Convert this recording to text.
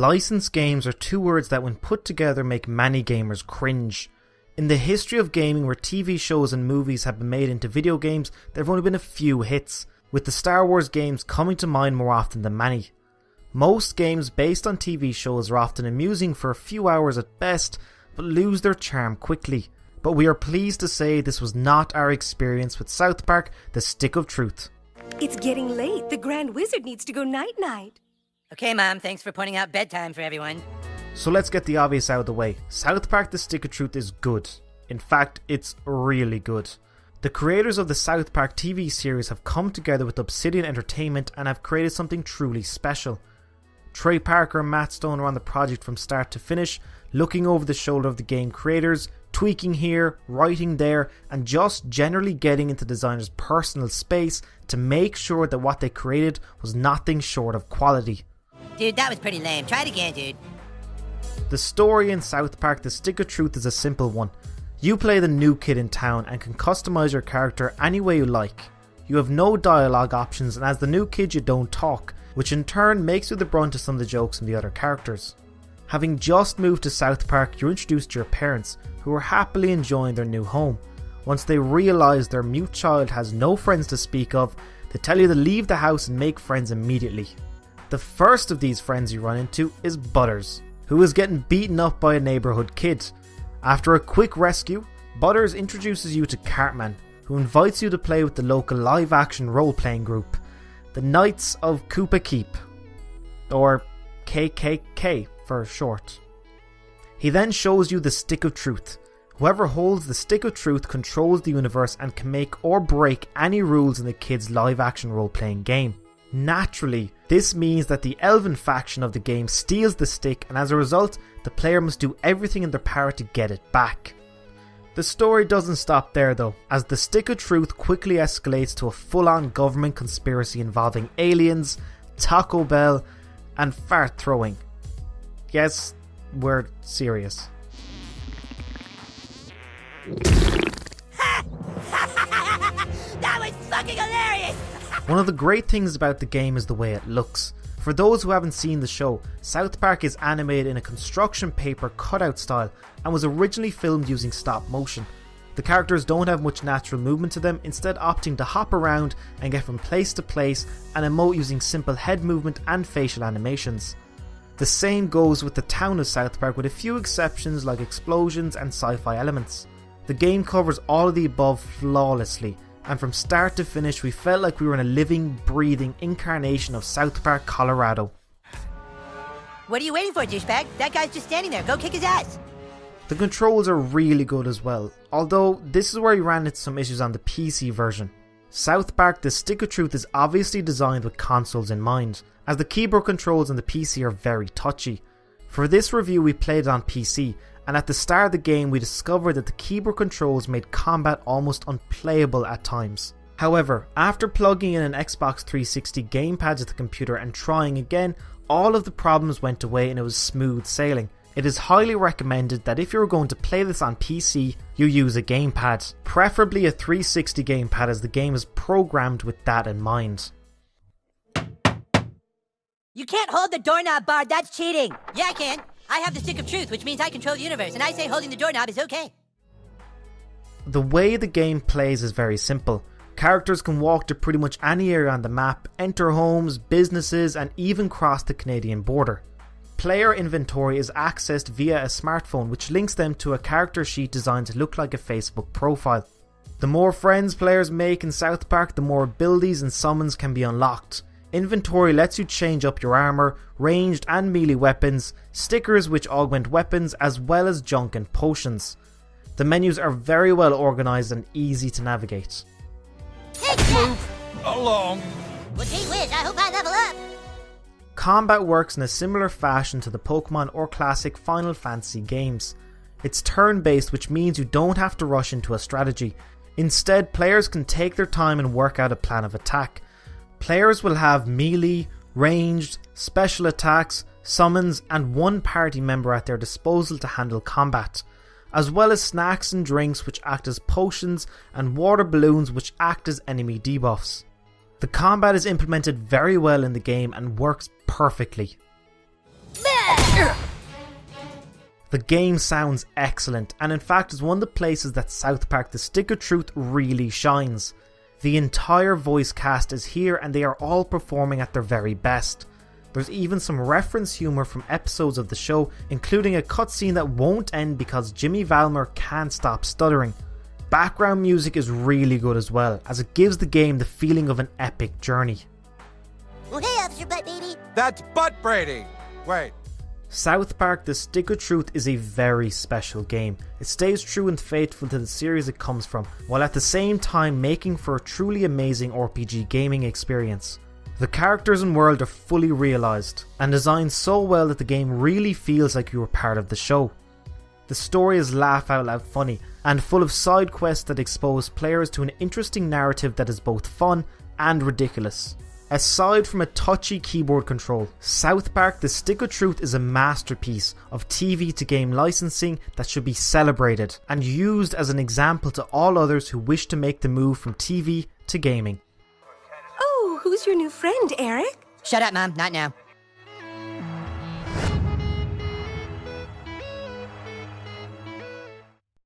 Licensed games are two words that when put together make many gamers cringe. In the history of gaming where TV shows and movies have been made into video games, there have only been a few hits, with the Star Wars games coming to mind more often than many. Most games based on TV shows are often amusing for a few hours at best, but lose their charm quickly. But we are pleased to say this was not our experience with South Park: The Stick of Truth. It's getting late. The Grand Wizard needs to go night-night. Okay, Mom, thanks for pointing out bedtime for everyone. So let's get the obvious out of the way. South Park: The Stick of Truth is good. In fact, it's really good. The creators of the South Park TV series have come together with Obsidian Entertainment and have created something truly special. Trey Parker and Matt Stone are on the project from start to finish, looking over the shoulder of the game creators, tweaking here, writing there, and just generally getting into designers' personal space to make sure that what they created was nothing short of quality. Dude, that was pretty lame. Try it again, dude. The story in South Park: The Stick of Truth is a simple one. You play the new kid in town and can customize your character any way you like. You have no dialogue options, and as the new kid you don't talk, which in turn makes you the brunt of some of the jokes from the other characters. Having just moved to South Park, you're introduced to your parents, who are happily enjoying their new home. Once they realise their mute child has no friends to speak of, they tell you to leave the house and make friends immediately. The first of these friends you run into is Butters, who is getting beaten up by a neighbourhood kid. After a quick rescue, Butters introduces you to Cartman, who invites you to play with the local live-action role-playing group, the Knights of Koopa Keep, or KKK for short. He then shows you the Stick of Truth. Whoever holds the Stick of Truth controls the universe and can make or break any rules in the kid's live-action role-playing game. Naturally, this means that the Elven faction of the game steals the stick, and as a result, the player must do everything in their power to get it back. The story doesn't stop there though, as the Stick of Truth quickly escalates to a full-on government conspiracy involving aliens, Taco Bell, and fart throwing. Yes, we're serious. That was fucking hilarious! One of the great things about the game is the way it looks. For those who haven't seen the show, South Park is animated in a construction paper cutout style and was originally filmed using stop motion. The characters don't have much natural movement to them, instead opting to hop around and get from place to place and emote using simple head movement and facial animations. The same goes with the town of South Park, with a few exceptions like explosions and sci-fi elements. The game covers all of the above flawlessly, and from start to finish we felt like we were in a living, breathing incarnation of South Park, Colorado. What are you waiting for, douchebag? That guy's just standing there. Go kick his ass. The controls are really good as well, although this is where we ran into some issues on the PC version. South Park: The Stick of Truth is obviously designed with consoles in mind, as the keyboard controls on the PC are very touchy. For this review we played it on PC, and at the start of the game we discovered that the keyboard controls made combat almost unplayable at times. However, after plugging in an Xbox 360 gamepad to the computer and trying again, all of the problems went away and it was smooth sailing. It is highly recommended that if you're going to play this on PC, you use a gamepad, preferably a 360 gamepad, as the game is programmed with that in mind. You can't hold the doorknob, Bard. That's cheating. Yeah, I can. I have the Stick of Truth, which means I control the universe, and I say holding the doorknob is okay. The way the game plays is very simple. Characters can walk to pretty much any area on the map, enter homes, businesses, and even cross the Canadian border. Player inventory is accessed via a smartphone, which links them to a character sheet designed to look like a Facebook profile. The more friends players make in South Park, the more abilities and summons can be unlocked. Inventory lets you change up your armor, ranged and melee weapons, stickers which augment weapons, as well as junk and potions. The menus are very well organised and easy to navigate. Move along. Well, gee whiz, I hope I level up. Combat works in a similar fashion to the Pokemon or classic Final Fantasy games. It's turn-based, which means you don't have to rush into a strategy. Instead, players can take their time and work out a plan of attack. Players will have melee, ranged, special attacks, summons, and one party member at their disposal to handle combat, as well as snacks and drinks which act as potions, and water balloons which act as enemy debuffs. The combat is implemented very well in the game and works perfectly. The game sounds excellent, and in fact is one of the places that South Park The Stick of Truth really shines. The entire voice cast is here and they are all performing at their very best. There's even some reference humour from episodes of the show, including a cutscene that won't end because Jimmy Valmer can't stop stuttering. Background music is really good as well, as it gives the game the feeling of an epic journey. Well, hey, Officer Butt Baby. That's butt braiding. Wait. South Park The Stick of Truth is a very special game. It stays true and faithful to the series it comes from, while at the same time making for a truly amazing RPG gaming experience. The characters and world are fully realised, and designed so well that the game really feels like you were part of the show. The story is laugh out loud funny, and full of side quests that expose players to an interesting narrative that is both fun and ridiculous. Aside from a touchy keyboard control, South Park The Stick of Truth is a masterpiece of TV to game licensing that should be celebrated and used as an example to all others who wish to make the move from TV to gaming. Oh, who's your new friend, Eric? Shut up, Mom. Not now.